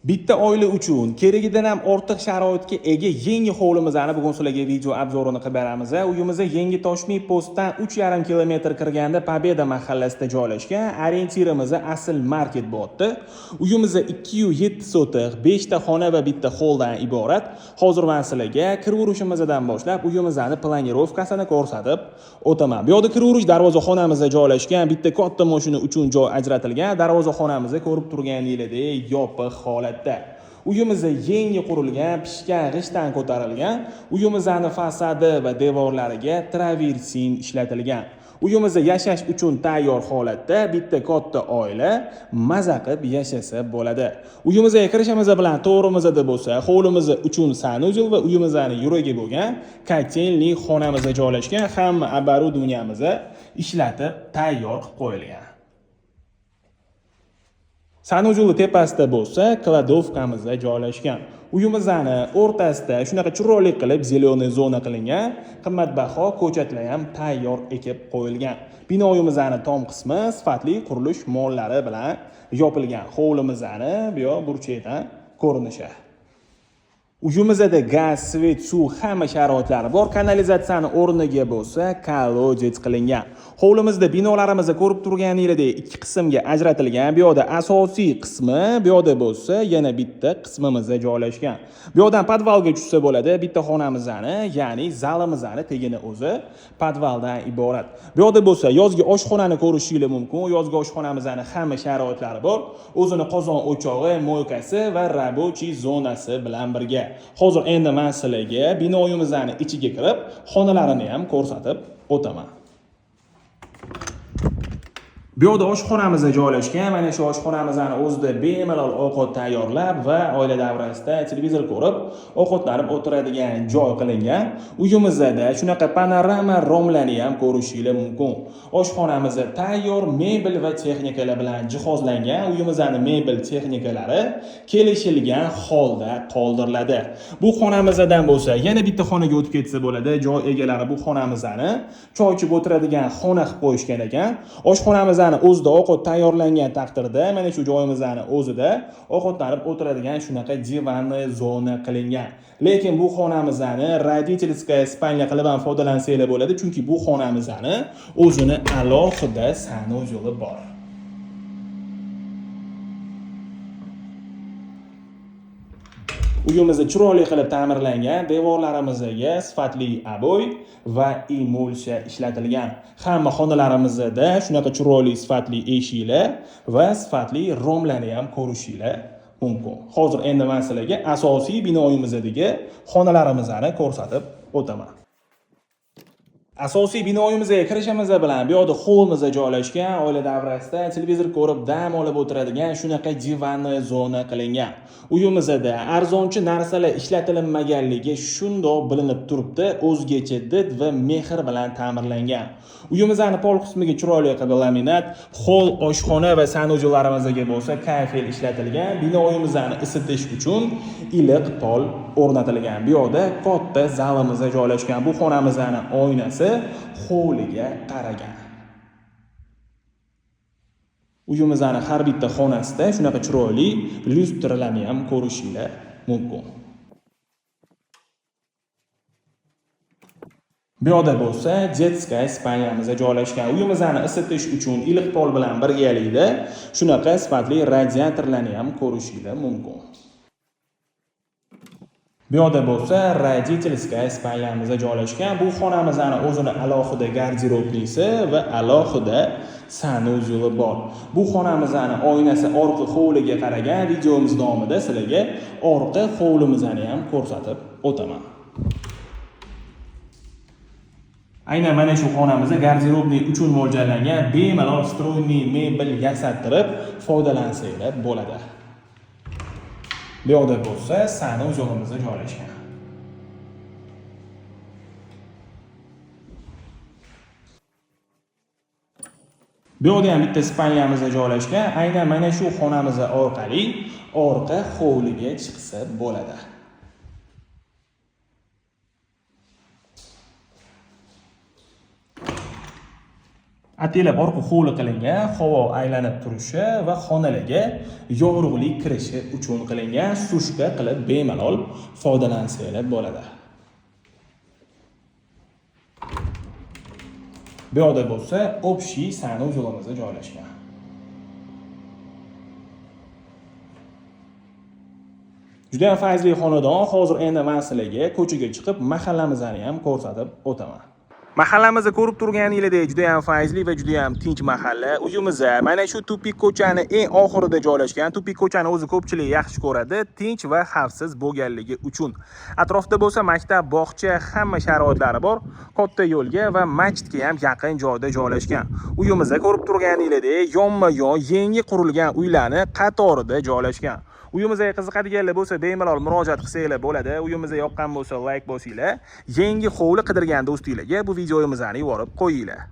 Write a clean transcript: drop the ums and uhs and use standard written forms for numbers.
Bitta oila uchun keragidan ham ortiq sharoitga ega yangi hovlimizni bugun sizlarga video obzorini qilib beramiz. Uyimiz Yangi Toshmi postdan 3,5 kilometr kirganda Pobeda mahallasida joylashgan. Orientirimiz asl market bo'tdi. Uyimiz 207 sotiq, 5 ta xona va bitta holdan iborat. Hozir men sizlarga kiraverishimizdan boshlab uyimizni planirovkasini ko'rsatib o'taman. Bu yerda kiraverish darvozaxonamizda joylashgan, bitta katta mashina uchun joy ajratilgan. Darvozaxonamizni ko'rib turganingizdek yopiq holat. Uyimiz yangi qurilgan, pishgan g'ishtdan ko'tarilgan. Uyimizning fasadi va devorlariga traversin ishlatilgan. Uyimiz yashash uchun tayyor holatda, bitta katta oila maza qilib yashasa bo'ladi. Uyimizga kirishimiz bilan to'g'rimizda bo'lsa, hovlimiz uchun sanuzel va uyimizning yuragi bo'lgan kotelli xonamizda joylashgan. Hamma оборудованиemiz ishlatib tayyor qilib qo'yilgan. Sanuzuli tepasida bo'lsa, kladovkamizda joylashgan. Uyimizning o'rtasida shunaqa chiroyli qilib zeleniy zona qilingan, qimmatbaho ko'chatlar ham tayyor ekib qo'yilgan. Binoyimizning tom qismi sifatli qurilish mollari bilan yopilgan. Hovlimizning bu yoq burchakdan ko'rinishi. Uyimizda gaz, svet, suv hamma sharoitlari bor. Kanalizatsiyani o'rniga bo'lsa, kolodets qilingan. Hovlimizda binolarimizni ko'rib turganingizdek ikki qismga ajratilgan. Bu yerda asosiy qismi, bu yerda bo'lsa yana bitta qismimizda joylashgan. Bu yerdan podvalga tushsa bo'ladi. Bitta xonamizni, ya'ni zalimizning tegini o'zi podvaldan iborat. Bu yerda bo'lsa yozgi oshxonani ko'rishingiz mumkin. Yozgi oshxonamizning hamma sharoitlari bor. O'zini qozon o'chog'i, mo'ykasi va rabochiy zonasi bilan birga. Hozir endi men sizlarga binoyimizning ichiga kirib, xonalarini ham ko'rsatib o'taman. Bu yerda oshxonamiz joylashgan. Mana shu oshxonamizning o'zida bemalol ovqat tayyorlab va oila davrasida televizor ko'rib, ovqatlanib o'tiradigan joy qilingan. Uyimizda shunaqa panorama romlarni ham ko'rishingiz mumkin. Oshxonamiz tayyor mebel va texnikalar bilan jihozlangan. Uyimizning mebel texnikalari kelishilgan holda qoldiriladi. Bu xonamizdan bo'lsa, yana bitta xonaga o'tib ketsa bo'ladi. Joy egalari bu xonamizni choy ichib o'tiradigan xona qilib qo'yishgan ekan. Oshxonamiz o'zida ovqat tayyorlangan taqdirda mana shu joyimizning o'zida ovqatlanib o'tiradigan shunaqa divanniy zona qilingan. Lekin bu xonamizni родительская spalnya qilib ham foydalansanglar bo'ladi, chunki bu xonamizni o'zini alohida sanuzeli bor. Uyimizni chiroyli qilib ta'mirlangan, devorlarimizga sifatli aboy va emulsiya ishlatilgan. Hamma xonalarimizda shunaqa chiroyli sifatli eshiklar va sifatli romlarni ham ko'rishingiz mumkin. Hozir endi men sizlarga asosiy binoyimizdagi xonalarimizni ko'rsatib o'taman. Asosiy binoyimizga kirishimiz bilan bu yerda holimiz joylashgan, oila davrasida televizor ko'rib dam olib o'tiradigan shunaqa divanniy zona qilingan. Uyimizda arzonchi narsalar ishlatilmaganligi shundoq bilinib turibdi, o'zgacha did va mehr bilan ta'mirlangan. Uyimizning pol qismiga chiroyli qilib laminat, hol, oshxona va sanuzellarimizga bo'lsa kafel ishlatilgan. Binoyimizni isitish uchun iliq pol o'rnatilgan. Bu yerda katta zalimiz joylashgan. Bu xonamizning oynasi hovliga qaragan. Uyimizning har bitta xonasida shunaqa chiroyli lyustralarni ham ko'rishingiz mumkin. Bu yerda bo'lsa детская spalnyamiz joylashgan. Uyimizni isitish uchun iliq pol bilan birgalikda shunaqa sifatli radiatorlarni ham ko'rishingiz mumkin. Bu yerda bo'lsa родительская spalnyamiz joylashgan. Bu xonamizning o'zini alohida garderobnisi va alohida sanuzeli bor. Bu xonamizning oynasi orqa hovliga qaragan. Videomiz davomida sizlarga orqa hovlimizni ham ko'rsatib o'taman. Aynan mana shu xonamiz garderobniy uchun mo'ljallangan, bemalol stroyniy mebel yasattirib foydalansanglar bo'ladi. Bu yerda bo'lsa sanuzelimiz joylashgan. Bu yerda ham bitta spalnyamiz joylashgan. Aynan mana shu xonamiz orqali orqa hovliga chiqsa bo'ladi. Atalab orqa hovli qilingan, havo aylanib turishi va xonalarga yorug'lik kirishi uchun qilingan, sushka qilib bemalol foydalansanglar bo'ladi. Bu yerda bo'lsa, общий sanuzelimiz joylashgan. Juda ham fayzli xonadon. Hozir endi men sizlarga ko'chaga chiqib, mahallamizni ham ko'rsatib o'taman. Mahallamizni ko'rib turganingizdek, juda ham fayzli va juda ham tinch mahalla. Uyimiz mana shu tupik ko'chani eng oxirida joylashgan. Tupik ko'chani o'zi ko'pchilik yaxshi ko'radi, tinch va xavfsiz bo'lganligi uchun. Atrofda bo'lsa maktab, bog'cha, hamma sharoitlari bor. Katta yo'lga va masjidga ham yaqin joyda joylashgan. Uyimizni ko'rib turganingizdek, yonma-yon yangi qurilgan uylarni qatorida joylashgan. Uyimizga qiziqadiganlar bo'lsa, bemalol murojaat qilsanglar bo'ladi. Uyimizga yoqqan bo'lsa, like bosinglar. Yangi hovli qidirgan do'stinglarga bu videomizni yuborib qo'yinglar.